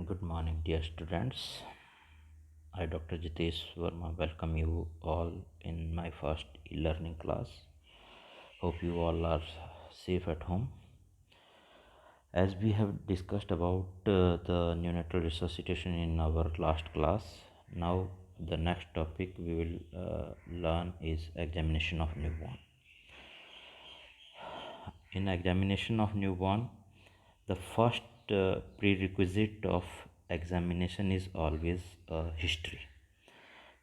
Good morning, dear students. I, Dr. Jitesh Verma, welcome you all in my first e-learning class. Hope you all are safe at home. As we have discussed about the neonatal resuscitation in our last class, now the next topic we will learn is examination of newborn. In examination of newborn, the first prerequisite of examination is always history.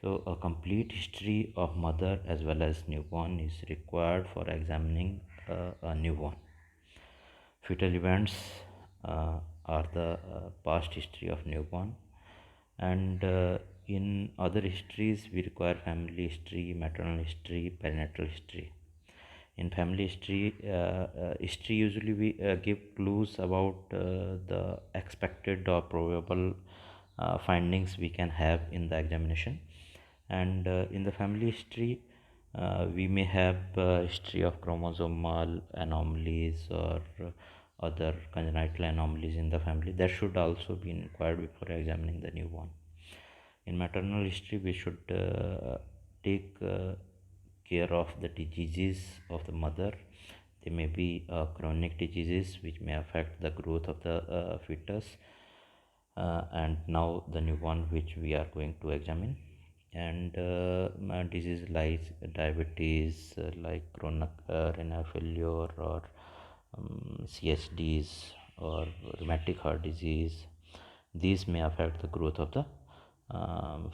So a complete history of mother as well as newborn is required for examining a newborn. Fetal events are the past history of newborn, and in other histories we require family history, maternal history, perinatal history. In family history usually we give clues about the expected or probable findings we can have in the examination, and in the family history we may have history of chromosomal anomalies or other congenital anomalies in the family that should also be inquired before examining the newborn. In maternal history we should take care of the diseases of the mother. They may be chronic diseases which may affect the growth of the fetus, and now the newborn which we are going to examine. And disease like diabetes, like chronic renal failure, or CSDs, or rheumatic heart disease. These may affect the growth of the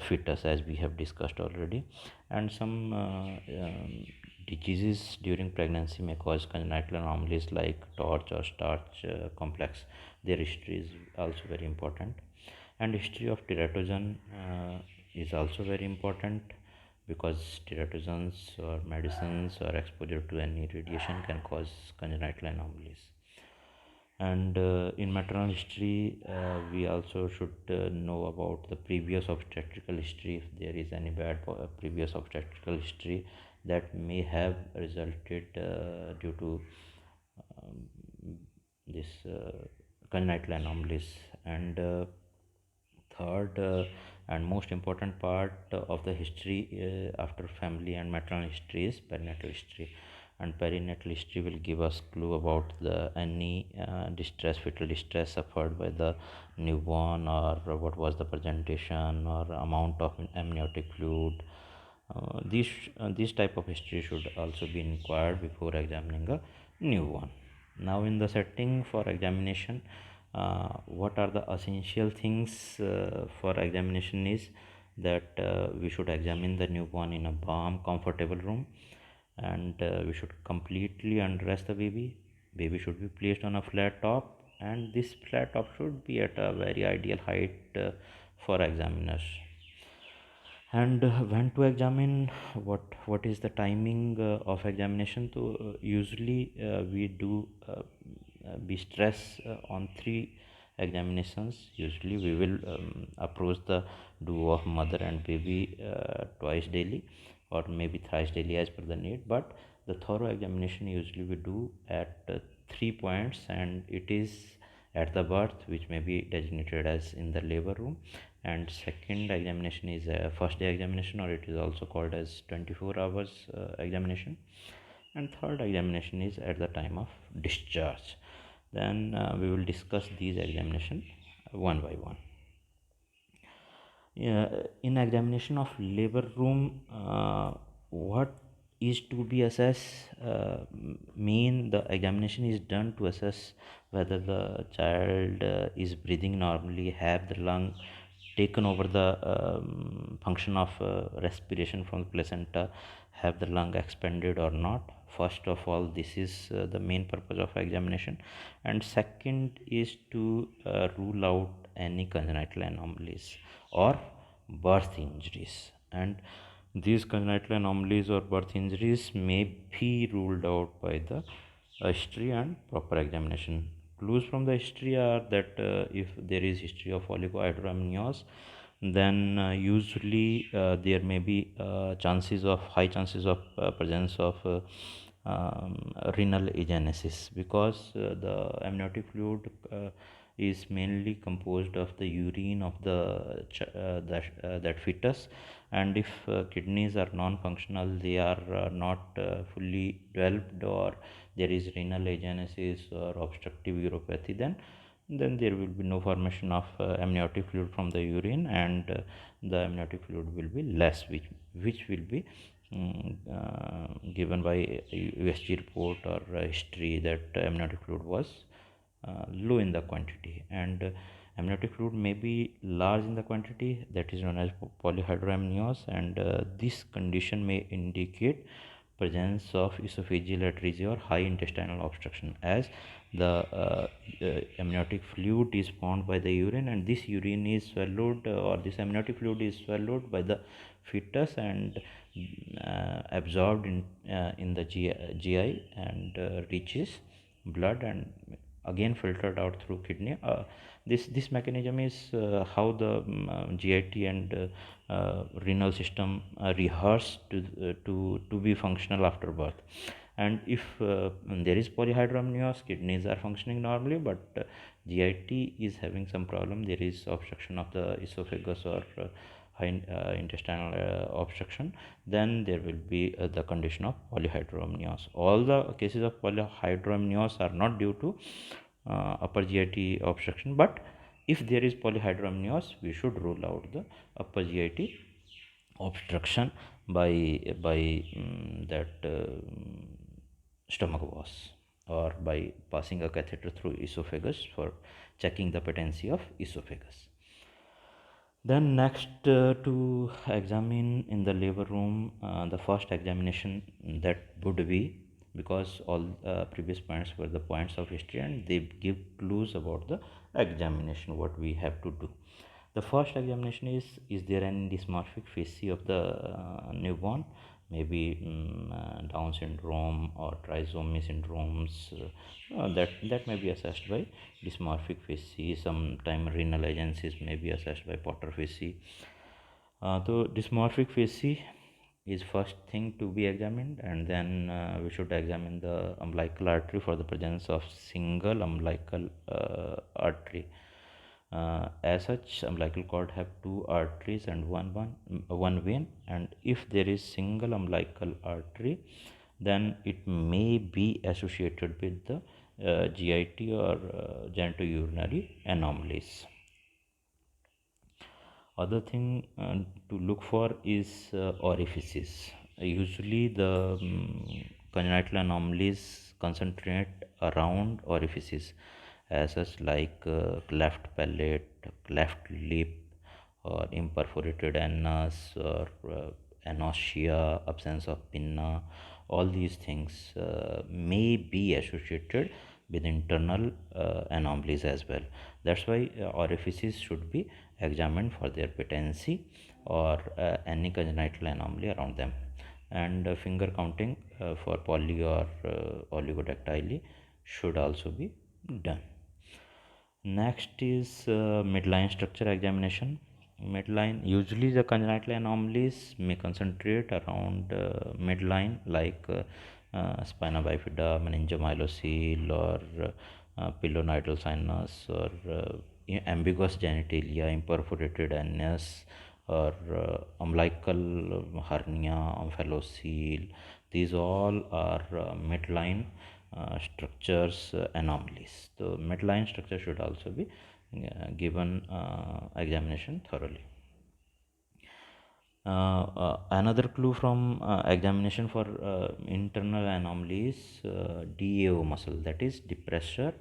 fetus, as we have discussed already. And some diseases during pregnancy may cause congenital anomalies like torch or starch complex. Their history is also very important, and history of teratogen is also very important, because teratogens or medicines or exposure to any radiation can cause congenital anomalies. And in maternal history we also should know about the previous obstetrical history, if there is any bad previous obstetrical history that may have resulted due to um, this congenital anomalies. And third and most important part of the history after family and maternal history is perinatal history. And perinatal history will give us clue about the any fetal distress suffered by the newborn, or what was the presentation or amount of amniotic fluid. This type of history should also be inquired before examining a newborn. Now in the setting for examination, what are the essential things for examination is that we should examine the newborn in a warm comfortable room, and we should completely undress the baby should be placed on a flat top, and this flat top should be at a very ideal height for examiners. And when to examine, what is the timing of examination. So usually we do we stress on 3 examinations. Usually we will approach the duo of mother and baby twice daily, or maybe thrice daily as per the need, but the thorough examination usually we do at 3 points, and it is at the birth, which may be designated as in the labor room. And second examination is a first day examination, or it is also called as 24 hours examination. And third examination is at the time of discharge. Then we will discuss these examination one by one. In examination of labor room, what is to be assessed, mean the examination is done to assess whether the child is breathing normally, have the lung taken over the function of respiration from the placenta, have the lung expanded or not. First of all, this is the main purpose of examination. And second is to rule out any congenital anomalies or birth injuries. And these congenital anomalies or birth injuries may be ruled out by the history and proper examination. Clues from the history are that if there is history of oligohydramnios, then usually there may be high chances of presence of renal agenesis, because the amniotic fluid is mainly composed of the urine of that fetus, and if kidneys are non-functional, they are not fully developed, or there is renal agenesis or obstructive uropathy, then there will be no formation of amniotic fluid from the urine, and the amniotic fluid will be less, which will be given by a USG report or history that amniotic fluid was low in the quantity. And amniotic fluid may be large in the quantity, that is known as polyhydramnios, and this condition may indicate presence of esophageal atresia or high intestinal obstruction, as the amniotic fluid is formed by the urine, and this urine is swallowed, or this amniotic fluid is swallowed by the fetus and absorbed in the GI and reaches blood and again filtered out through kidney. This mechanism is how the GIT and renal system rehearse to be functional after birth. And if there is polyhydramnios, kidneys are functioning normally, but GIT is having some problem, there is obstruction of the esophagus or high intestinal obstruction, then there will be the condition of polyhydramnios. All the cases of polyhydramnios are not due to upper GIT obstruction, but if there is polyhydramnios, we should rule out the upper GIT obstruction by that stomach was, or by passing a catheter through esophagus for checking the patency of esophagus. Then next, to examine in the labor room, the first examination that would be, because all previous points were the points of history and they give clues about the examination what we have to do. The first examination is there any dysmorphic facie of the newborn, maybe Down syndrome or trisomy syndromes, that may be assessed by dysmorphic facie. Sometime renal agencies may be assessed by Potter facie. So dysmorphic facie is first thing to be examined, and then we should examine the umbilical artery for the presence of single umbilical artery. As such, umbilical cord have two arteries and one vein, and if there is single umbilical artery, then it may be associated with the GIT or genitourinary anomalies. Other thing to look for is orifices. Usually the congenital anomalies concentrate around orifices, as such like cleft palate, cleft lip, or imperforated anus, or anosia, absence of pinna. All these things may be associated with internal anomalies as well. That's why orifices should be examined for their patency or any congenital anomaly around them. And finger counting for poly or oligodactyly should also be done. Next is midline structure examination. Midline, usually the congenital anomalies may concentrate around midline, like spina bifida, meningomyelocele, or pilonidal sinus, or ambiguous genitalia, imperforated anus, or umbilical hernia, omphalocele. These all are midline structures anomalies. The midline structure should also be given examination thoroughly. Another clue from examination for internal anomalies, DAO muscle, that is depressor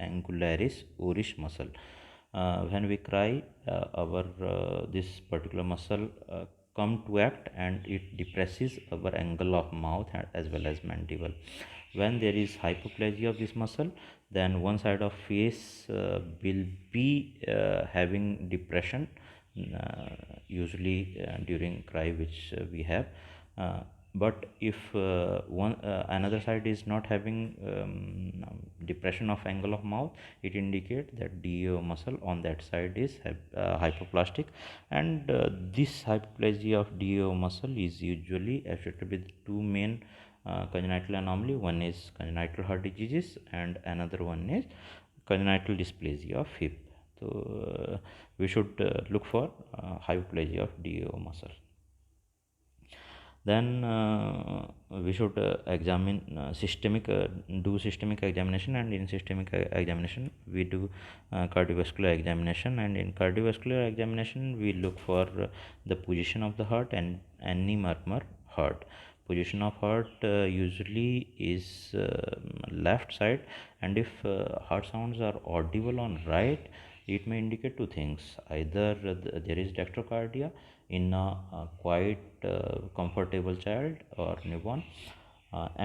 angularis oris muscle. When we cry, our this particular muscle come to act, and it depresses our angle of mouth as well as mandible. When there is hypoplasia of this muscle, then one side of face will be having depression, usually during cry which we have, but if another side is not having depression of angle of mouth, it indicates that DAO muscle on that side is hypoplastic, and this hypoplasia of DAO muscle is usually associated with two main congenital anomaly. One is congenital heart diseases and another one is congenital dysplasia of hip. So we should look for hypoplasia of DAO muscle. Then we should examine do systemic examination, and in systemic examination we do cardiovascular examination, and in cardiovascular examination we look for the position of the heart and any murmur heart. Position of heart usually is left side, and if heart sounds are audible on right, it may indicate two things: either there is dextrocardia in a quite comfortable child or newborn,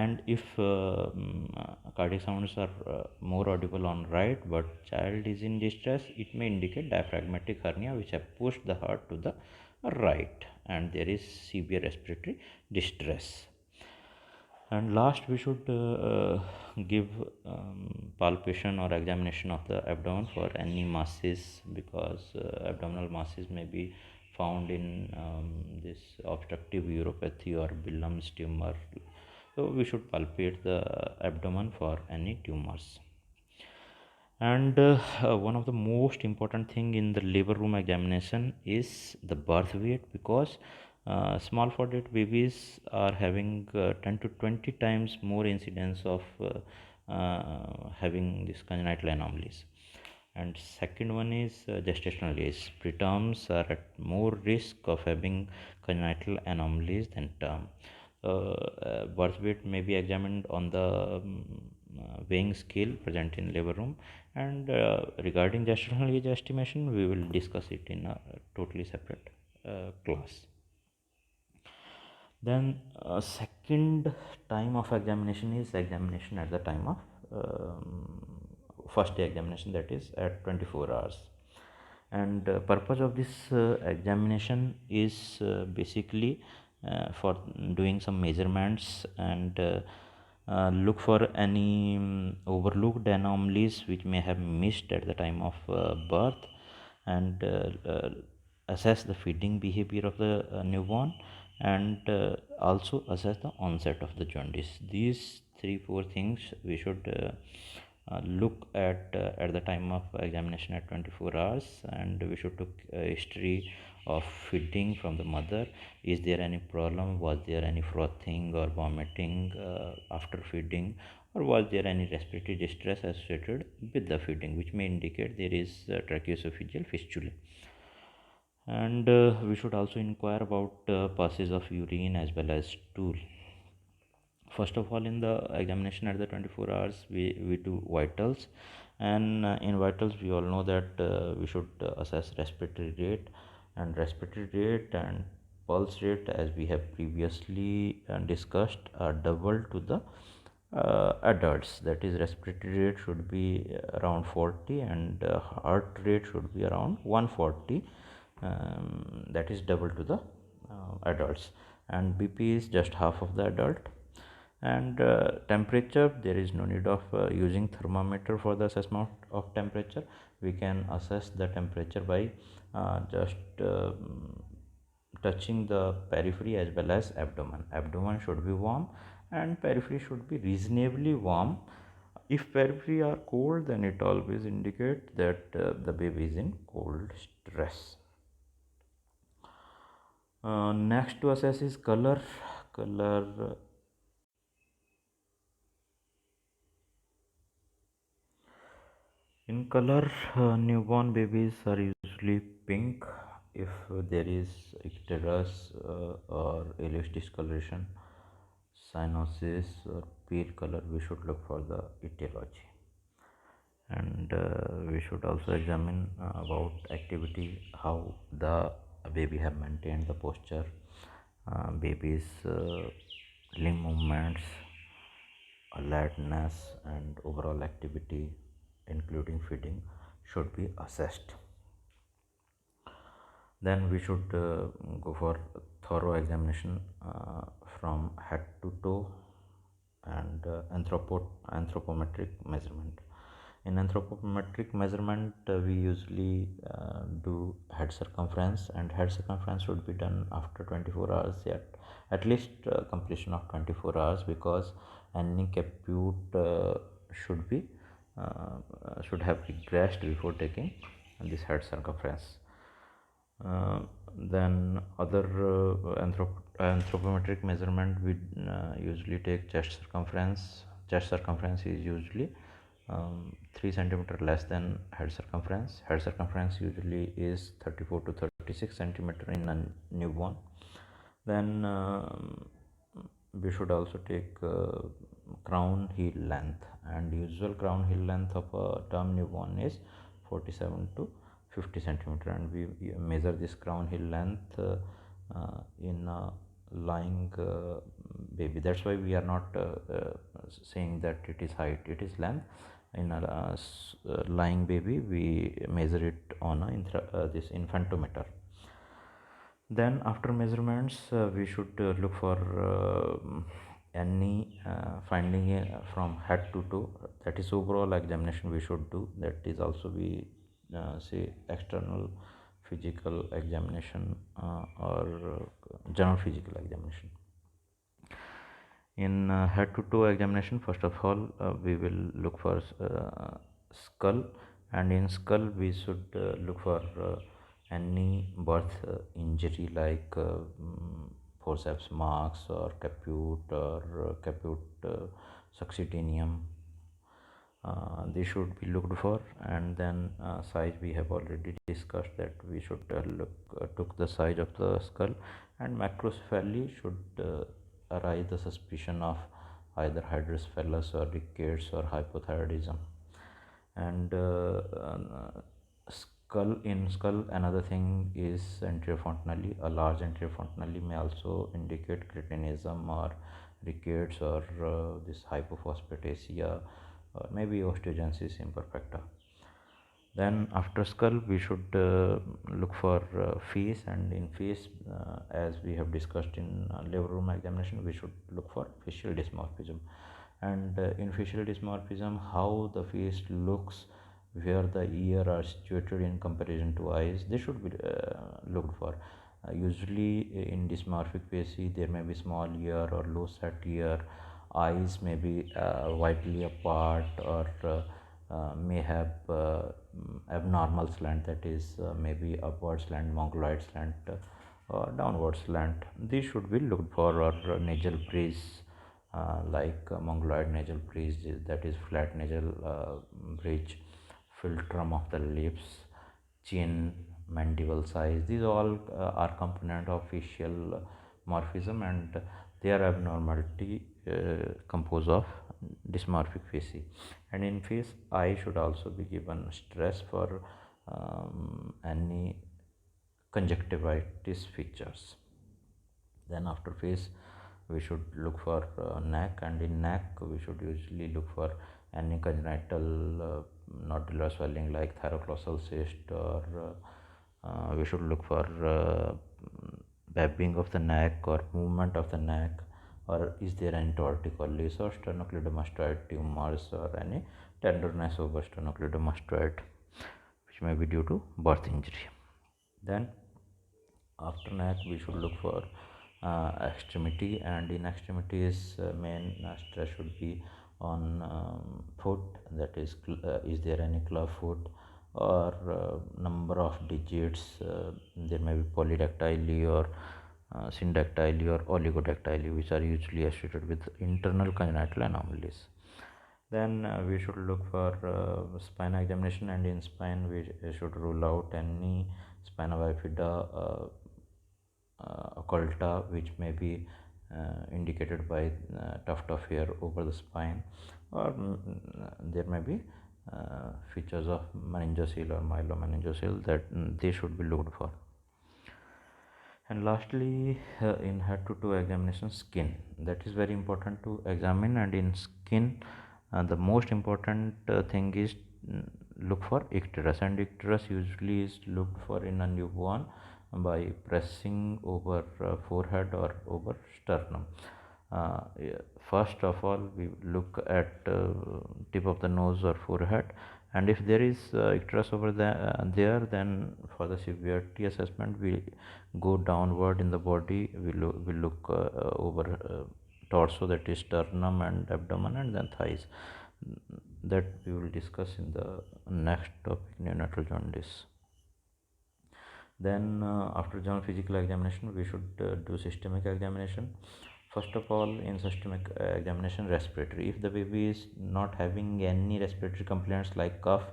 and if cardiac sounds are more audible on right but child is in distress, it may indicate diaphragmatic hernia which have pushed the heart to the right and there is severe respiratory distress. And last, we should give palpation or examination of the abdomen for any masses, because abdominal masses may be found in this obstructive uropathy or Bilham's tumor. So we should palpate the abdomen for any tumors. And one of the most important thing in the labor room examination is the birth weight, because small for that babies are having 10 to 20 times more incidence of having these congenital anomalies. And second one is gestational age. Preterms are at more risk of having congenital anomalies than term. Birth weight may be examined on the weighing scale present in labor room, and regarding gestational age estimation we will discuss it in a totally separate class. Then second time of examination is examination at the time of first day examination, that is at 24 hours. And purpose of this examination is basically for doing some measurements and look for any overlooked anomalies which may have missed at the time of birth, and assess the feeding behavior of the newborn, and also assess the onset of the jaundice. These 3-4 things we should look at the time of examination at 24 hours, and we should took history of feeding from the mother. Is there any problem? Was there any frothing or vomiting after feeding, or was there any respiratory distress associated with the feeding, which may indicate there is tracheoesophageal fistula. And we should also inquire about passes of urine as well as stool. First of all, in the examination at the 24 hours we do vitals, and in vitals we all know that we should assess respiratory rate, and pulse rate, as we have previously discussed, are double to the adults. That is, respiratory rate should be around 40 and heart rate should be around 140, that is double to the adults, and BP is just half of the adult. And temperature, there is no need of using thermometer for the assessment of temperature. We can assess the temperature by just touching the periphery as well as abdomen should be warm and periphery should be reasonably warm. If periphery are cold, then it always indicate that the baby is in cold stress. Next to assess is color. In color, newborn babies are usually pink. If there is icterus or ileus discoloration, cyanosis or pale color, we should look for the etiology. And we should also examine about activity, how the baby have maintained the posture, baby's limb movements, alertness, and overall activity including feeding should be assessed. Then we should go for thorough examination from head to toe, and anthropometric measurement. In anthropometric measurement, we usually do head circumference, and head circumference should be done after 24 hours, at least completion of 24 hours, because any capute should be should have regressed before taking this head circumference. Uh, then other anthropometric measurement, we usually take chest circumference. Chest circumference is usually 3 centimeter less than head circumference. Head circumference usually is 34 to 36 centimeter in a newborn. Then we should also take crown heel length, and usual crown heel length of a term newborn is 47 to 50 centimeter, and we measure this crown heel length in a lying baby. That's why we are not saying that it is height, it is length. In a lying baby, we measure it on a this infantometer. Then after measurements, we should look for any finding from head to toe. That is overall examination we should do. That is also we say external physical examination or general physical examination. In head to toe examination, first of all we will look for skull, and in skull we should look for any birth injury like forceps marks or caput or caput succitanium. They should be looked for. And then size, we have already discussed that we should took the size of the skull, and macrocephaly should arise the suspicion of either hydrocephalus or rickets or hypothyroidism. And skull, another thing is anterior fontanelle. A large anterior fontanelle may also indicate cretinism or rickets or this hypophosphatasia or maybe osteogenesis imperfecta. Then after skull we should look for face, and in face as we have discussed in labor room examination, we should look for facial dysmorphism. And in facial dysmorphism, how the face looks, where the ear are situated in comparison to eyes, they should be looked for. Usually in dysmorphic face there may be small ear or low set ear, eyes may be widely apart, or may have abnormal slant, that is maybe upward slant, mongoloid slant, or downward slant. These should be looked for. Or nasal bridge, like mongoloid nasal bridge, that is flat nasal bridge, philtrum of the lips, chin, mandible size. These all are component of facial morphism, and their abnormality compose of dysmorphic facie. And in face, eye should also be given stress for any conjunctivitis features. Then after face we should look for neck, and in neck we should usually look for any congenital nodular swelling like thyroclossal cyst, or we should look for babbling of the neck or movement of the neck, or is there any torticollis or sternocleidomastoid tumors, or any tenderness over sternocleidomastoid which may be due to birth injury. Then after neck we should look for extremity, and in extremities main stress should be on foot, that is there any club foot, or number of digits, there may be polydactyly or syndactyly or oligodactyly, which are usually associated with internal congenital anomalies. Then we should look for spine examination, and in spine we should rule out any spina bifida occulta, which may be indicated by tuft of hair over the spine, or there may be features of meningocele or myelomeningocele, that they should be looked for. And lastly, in head to toe examination, skin, that is very important to examine. And in skin, the most important thing is look for icterus, and icterus usually is looked for in a newborn by pressing over forehead or over sternum. First of all we look at tip of the nose or forehead, and if there is icterus over there, then for the severity assessment we go downward in the body. We look over torso, that is sternum and abdomen, and then thighs. that we will discuss in the next topic, neonatal jaundice. Then after general physical examination, we should do systemic examination. First of all, in systemic examination, respiratory. If the baby is not having any respiratory complaints like cough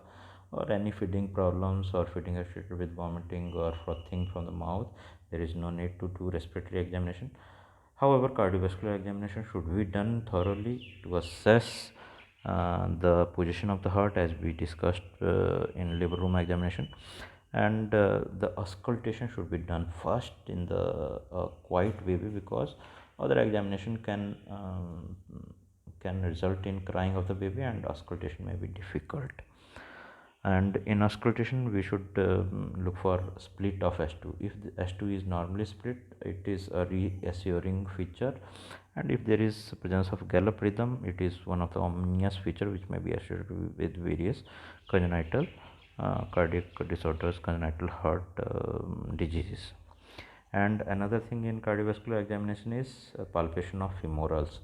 or any feeding problems or feeding associated with vomiting or frothing from the mouth, there is no need to do respiratory examination. However, cardiovascular examination should be done thoroughly to assess the position of the heart, as we discussed in labor room examination, and the auscultation should be done first in the quiet baby, because other examination can result in crying of the baby, and auscultation may be difficult. And in auscultation, we should look for split of S2. If the S2 is normally split, it is a reassuring feature, and if there is presence of gallop rhythm, it is one of the ominous feature which may be associated with various congenital cardiac disorders, congenital heart diseases. And another thing in cardiovascular examination is palpation of femorals.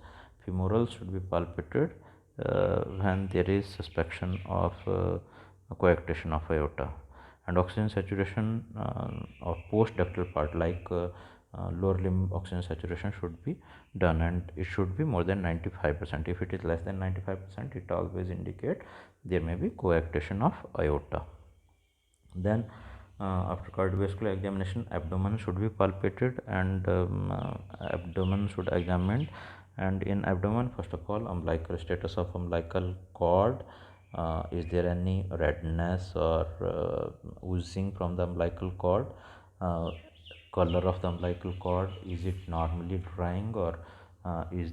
Femorals should be palpated when there is suspicion of coarctation of aorta. And oxygen saturation of postductal part, like lower limb oxygen saturation should be done, and it should be more than 95%. If it is less than 95%, it always indicate there may be coarctation of aorta. Then after cardiovascular examination, abdomen should be palpated, and abdomen should examined. And in abdomen, first of all, umbilical status of umbilical cord. Is there any redness or oozing from the umbilical cord? Color of the umbilical cord, is it normally drying, or is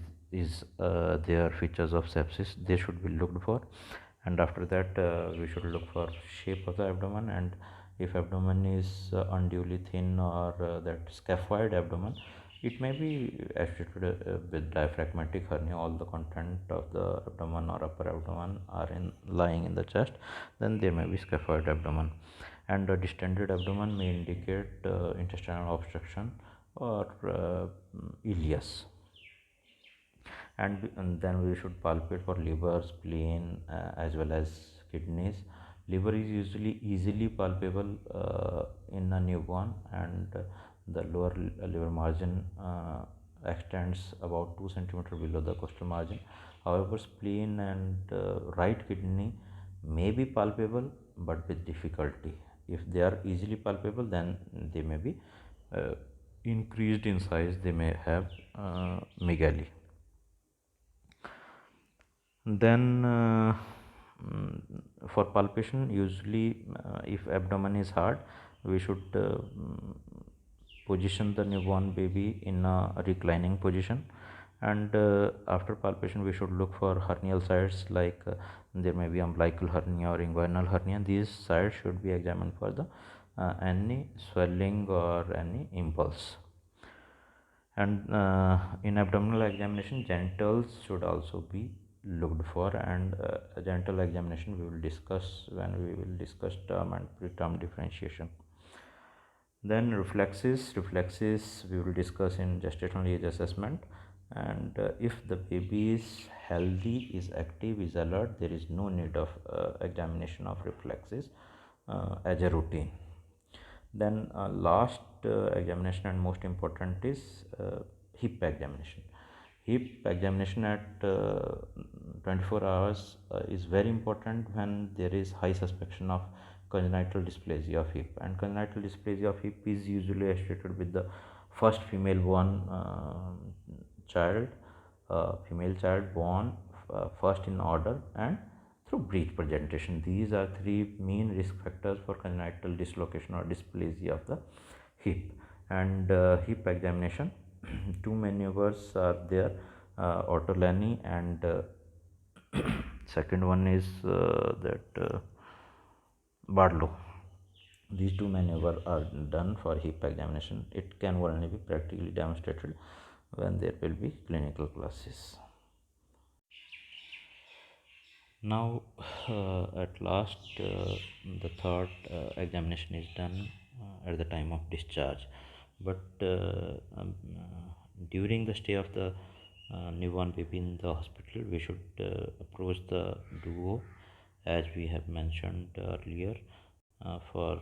there features of sepsis? They should be looked for. And after that, we should look for shape of the abdomen, and if abdomen is unduly thin, or that scaphoid abdomen, it may be associated with diaphragmatic hernia. All the content of the abdomen or upper abdomen are lying in the chest, then there may be scaphoid abdomen. And a distended abdomen may indicate intestinal obstruction or ileus. And then we should palpate for liver, spleen, as well as kidneys. Liver is usually easily palpable in a newborn, and the lower liver margin extends about 2 centimeter below the costal margin. However, spleen and right kidney may be palpable, but with difficulty. If they are easily palpable, then they may be increased in size, they may have megaly. Then for palpation, usually if abdomen is hard, we should position the newborn baby in a reclining position. And after palpation, we should look for hernial sites, like there may be umbilical hernia or inguinal hernia. These sites should be examined for the any swelling or any impulse. And in abdominal examination, genitals should also be looked for, and genital examination we will discuss when we will discuss term and preterm differentiation. Then reflexes we will discuss in gestational age assessment. And if the baby is healthy, is active, is alert, there is no need of examination of reflexes as a routine. Then last examination and most important is hip examination. Hip examination at 24 hours is very important when there is high suspicion of congenital dysplasia of hip. And congenital dysplasia of hip is usually associated with the first female born child, female child born first in order and through breech presentation. These are three main risk factors for congenital dislocation or dysplasia of the hip. And hip examination, two maneuvers are there, Ortolani, and second one is that Barlow. These two maneuvers are done for hip examination. It can only be practically demonstrated when there will be clinical classes. Now at last the third examination is done at the time of discharge, but during the stay of the newborn baby in the hospital, we should approach the duo as we have mentioned earlier for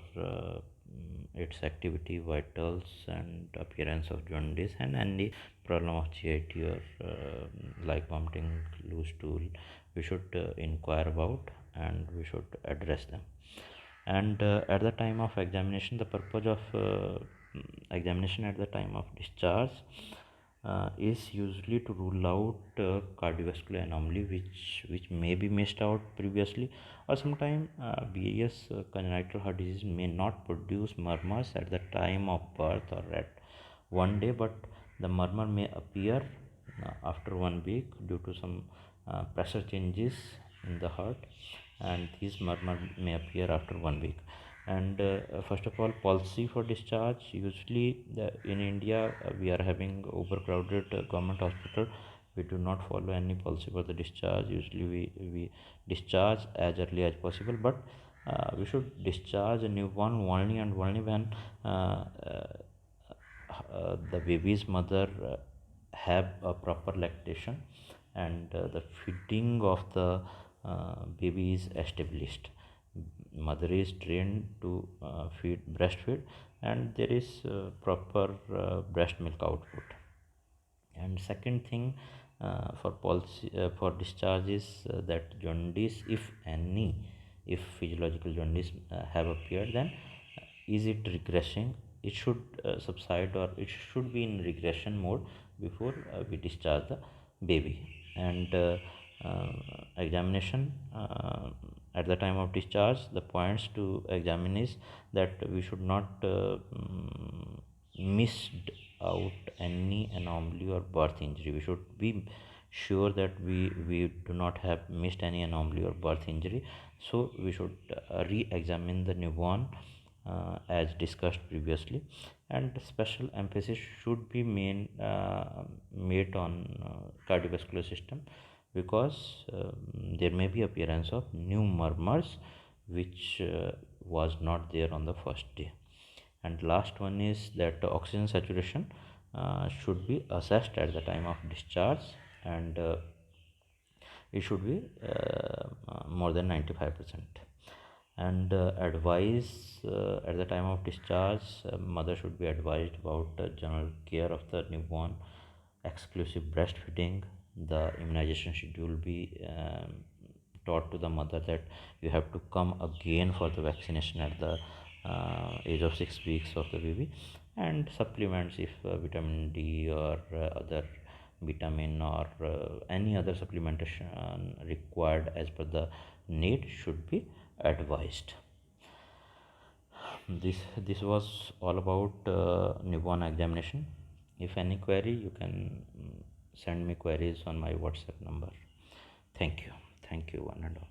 its activity, vitals, and appearance of jaundice, and any problem of GIT or like vomiting, loose stool, we should inquire about and we should address them. And at the time of examination, the purpose of examination at the time of discharge is usually to rule out cardiovascular anomaly which may be missed out previously, or sometimes BAS congenital heart disease may not produce murmurs at the time of birth or at 1 day, but the murmur may appear after 1 week due to some pressure changes in the heart, and these murmur may appear after 1 week. And first of all, policy for discharge, usually in India we are having overcrowded government hospital. We do not follow any policy for the discharge. Usually we discharge as early as possible, but we should discharge a newborn only and only when the baby's mother have a proper lactation and the feeding of the baby is established. Mother is trained to breastfeed, and there is proper breast milk output. And second thing, for policy for discharge is that jaundice, if any, if physiological jaundice have appeared, then is it regressing, it should subside, or it should be in regression mode before we discharge the baby. And uh, examination at the time of discharge, the points to examine is that we should not missed out any anomaly or birth injury. We should be sure that we do not have missed any anomaly or birth injury, so we should re-examine the newborn as discussed previously. And special emphasis should be made on cardiovascular system, because there may be appearance of new murmurs which was not there on the first day. And last one is that the oxygen saturation should be assessed at the time of discharge, and it should be more than 95%. And advice at the time of discharge, mother should be advised about general care of the newborn, exclusive breastfeeding. The immunization schedule be taught to the mother that you have to come again for the vaccination at the age of 6 weeks of the baby. And supplements, if vitamin D or other vitamin or any other supplementation required as per the need, should be advised. This was all about newborn examination. If any query, you can send me queries on my WhatsApp number. Thank you one and all.